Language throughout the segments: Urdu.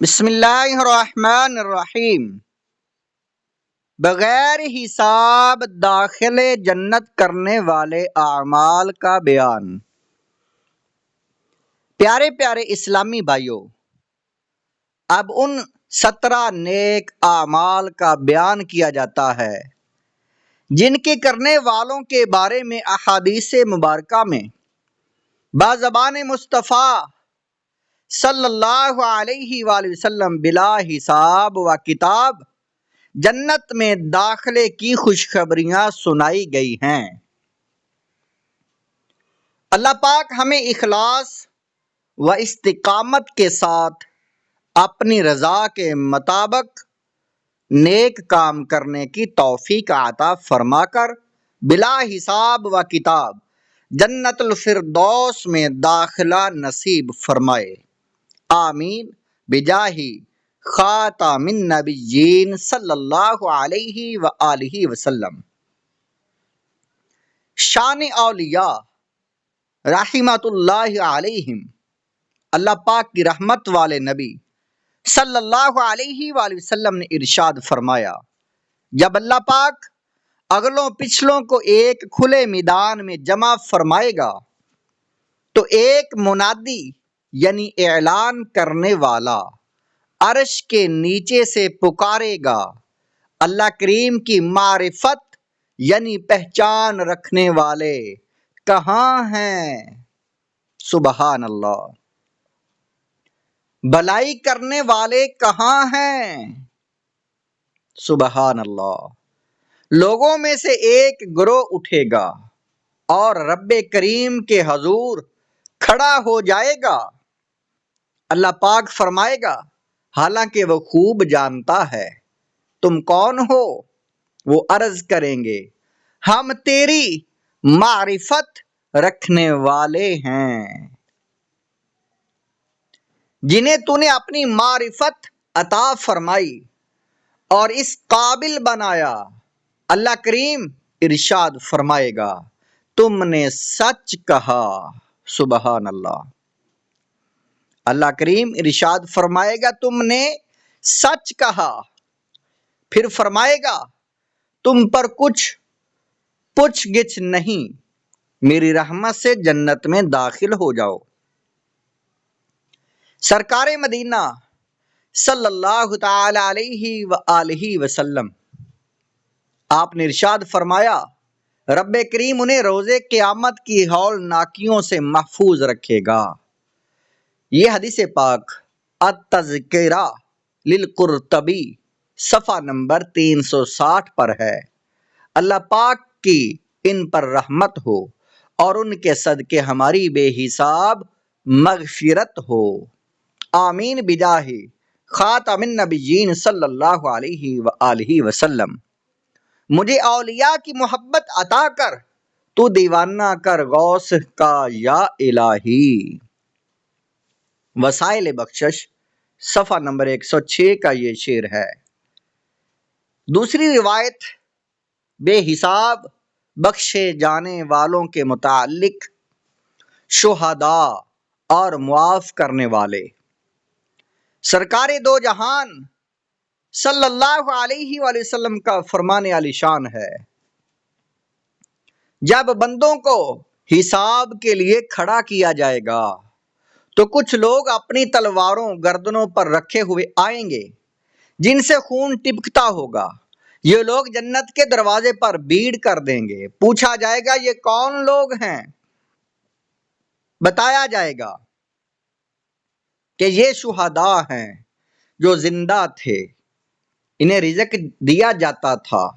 بسم اللہ الرحمن الرحیم۔ بغیر حساب داخل جنت کرنے والے اعمال کا بیان۔ پیارے پیارے اسلامی بھائیوں، اب ان 17 نیک اعمال کا بیان کیا جاتا ہے جن کے کرنے والوں کے بارے میں احادیث مبارکہ میں بزبان مصطفیٰ صلی اللہ علیہ وآلہ وسلم بلا حساب و کتاب جنت میں داخلے کی خوشخبریاں سنائی گئی ہیں۔ اللہ پاک ہمیں اخلاص و استقامت کے ساتھ اپنی رضا کے مطابق نیک کام کرنے کی توفیق عطا فرما کر بلا حساب و کتاب جنت الفردوس میں داخلہ نصیب فرمائے، آمین بجاہ خاتم النبیین صلی اللہ علیہ وآلہ وسلم۔ شان اولیاء رحمت اللہ علیہم، اللہ پاک کی رحمت والے نبی صلی اللہ علیہ وآلہ وسلم نے ارشاد فرمایا، جب اللہ پاک اگلوں پچھلوں کو ایک کھلے میدان میں جمع فرمائے گا تو ایک منادی یعنی اعلان کرنے والا عرش کے نیچے سے پکارے گا، اللہ کریم کی معرفت یعنی پہچان رکھنے والے کہاں ہیں؟ سبحان اللہ۔ بھلائی کرنے والے کہاں ہیں؟ سبحان اللہ۔ لوگوں میں سے ایک گروہ اٹھے گا اور رب کریم کے حضور کھڑا ہو جائے گا۔ اللہ پاک فرمائے گا، حالانکہ وہ خوب جانتا ہے تم کون ہو؟ وہ عرض کریں گے، ہم تیری معرفت رکھنے والے ہیں، جنہیں تو نے اپنی معرفت عطا فرمائی اور اس قابل بنایا۔ اللہ کریم ارشاد فرمائے گا، تم نے سچ کہا۔ سبحان اللہ۔ اللہ کریم ارشاد فرمائے گا، تم نے سچ کہا۔ پھر فرمائے گا، تم پر کچھ پوچھ گچھ نہیں، میری رحمت سے جنت میں داخل ہو جاؤ۔ سرکار مدینہ صلی اللہ تعالی علیہ وآلہ وسلم، آپ نے ارشاد فرمایا، رب کریم انہیں روز قیامت کی ہولناکیوں سے محفوظ رکھے گا۔ یہ حدیث پاک التذکرہ للقرطبی صفحہ نمبر 360 پر ہے۔ اللہ پاک کی ان پر رحمت ہو اور ان کے صدقے ہماری بے حساب مغفرت ہو، آمین بجاہ خاتم النبیین صلی اللہ علیہ وآلہ وسلم۔ مجھے اولیاء کی محبت عطا کر، تو دیوانہ کر غوث کا یا الہی۔ وسائل بخشش صفحہ نمبر 106 کا یہ شعر ہے۔ دوسری روایت بے حساب بخشے جانے والوں کے متعلق، شہداء اور معاف کرنے والے۔ سرکار دو جہان صلی اللہ علیہ وآلہ وسلم کا فرمان عالی شان ہے، جب بندوں کو حساب کے لیے کھڑا کیا جائے گا تو کچھ لوگ اپنی تلواروں گردنوں پر رکھے ہوئے آئیں گے جن سے خون ٹپکتا ہوگا۔ یہ لوگ جنت کے دروازے پر بھیڑ کر دیں گے، پوچھا جائے گا یہ کون لوگ ہیں؟ بتایا جائے گا کہ یہ شہداء ہیں جو زندہ تھے، انہیں رزق دیا جاتا تھا۔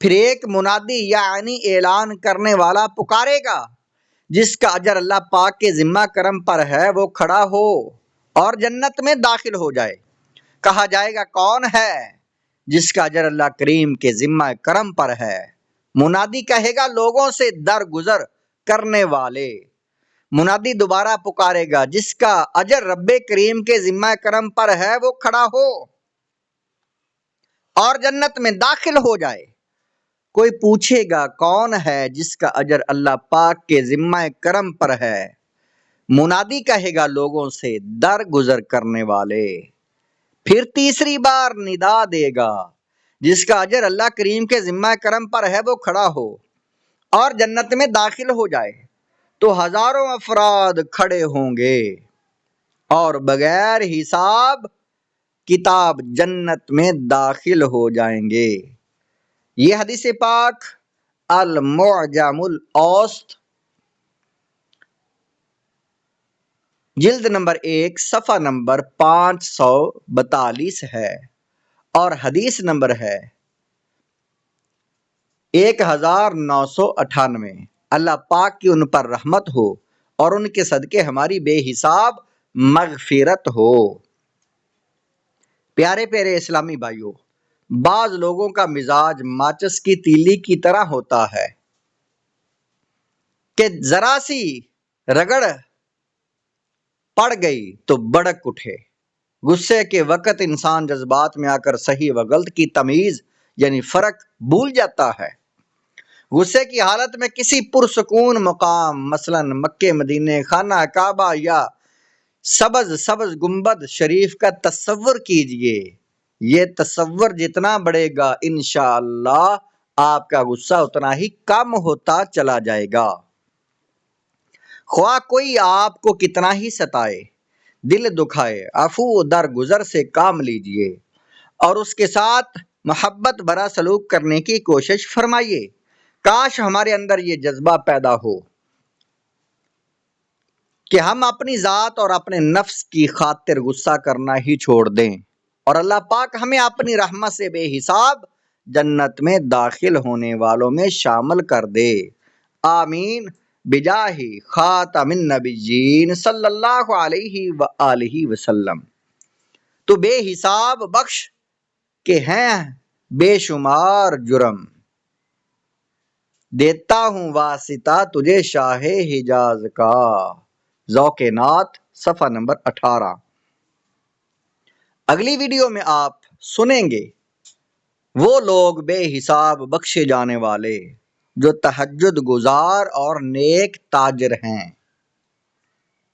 پھر ایک منادی یعنی اعلان کرنے والا پکارے گا، جس کا اجر اللہ پاک کے ذمہ کرم پر ہے وہ کھڑا ہو اور جنت میں داخل ہو جائے۔ کہا جائے گا، کون ہے جس کا اجر اللہ کریم کے ذمہ کرم پر ہے؟ منادی کہے گا، لوگوں سے درگزر کرنے والے۔ منادی دوبارہ پکارے گا، جس کا اجر رب کریم کے ذمہ کرم پر ہے وہ کھڑا ہو اور جنت میں داخل ہو جائے۔ کوئی پوچھے گا، کون ہے جس کا اجر اللہ پاک کے ذمہ کرم پر ہے؟ منادی کہے گا، لوگوں سے درگزر کرنے والے۔ پھر تیسری بار ندا دے گا، جس کا اجر اللہ کریم کے ذمہ کرم پر ہے وہ کھڑا ہو اور جنت میں داخل ہو جائے، تو ہزاروں افراد کھڑے ہوں گے اور بغیر حساب کتاب جنت میں داخل ہو جائیں گے۔ یہ حدیث پاک المعجم الاوسط جلد نمبر 1 صفحہ نمبر 542 ہے اور حدیث نمبر ہے 1998۔ اللہ پاک کی ان پر رحمت ہو اور ان کے صدقے ہماری بے حساب مغفرت ہو۔ پیارے پیارے اسلامی بھائیوں، بعض لوگوں کا مزاج ماچس کی تیلی کی طرح ہوتا ہے کہ ذرا سی رگڑ پڑ گئی تو بڑک اٹھے۔ غصے کے وقت انسان جذبات میں آ کر صحیح و غلط کی تمیز یعنی فرق بھول جاتا ہے۔ غصے کی حالت میں کسی پرسکون مقام مثلا مکے مدینے، خانہ کعبہ یا سبز گنبد شریف کا تصور کیجئے۔ یہ تصور جتنا بڑھے گا انشاءاللہ آپ کا غصہ اتنا ہی کم ہوتا چلا جائے گا۔ خواہ کوئی آپ کو کتنا ہی ستائے، دل دکھائے، عفو درگزر سے کام لیجئے اور اس کے ساتھ محبت بھرا سلوک کرنے کی کوشش فرمائیے۔ کاش ہمارے اندر یہ جذبہ پیدا ہو کہ ہم اپنی ذات اور اپنے نفس کی خاطر غصہ کرنا ہی چھوڑ دیں اور اللہ پاک ہمیں اپنی رحمت سے بے حساب جنت میں داخل ہونے والوں میں شامل کر دے۔ آمین بجاہ خاتم النبیین صلی اللہ علیہ وآلہ وسلم۔ تو بے حساب بخش کے ہیں بے شمار جرم، دیتا ہوں واسطہ تجھے شاہ حجاز کا۔ ذوق نعت صفحہ نمبر 18۔ اگلی ویڈیو میں آپ سنیں گے وہ لوگ بے حساب بخشے جانے والے جو تہجد گزار اور نیک تاجر ہیں۔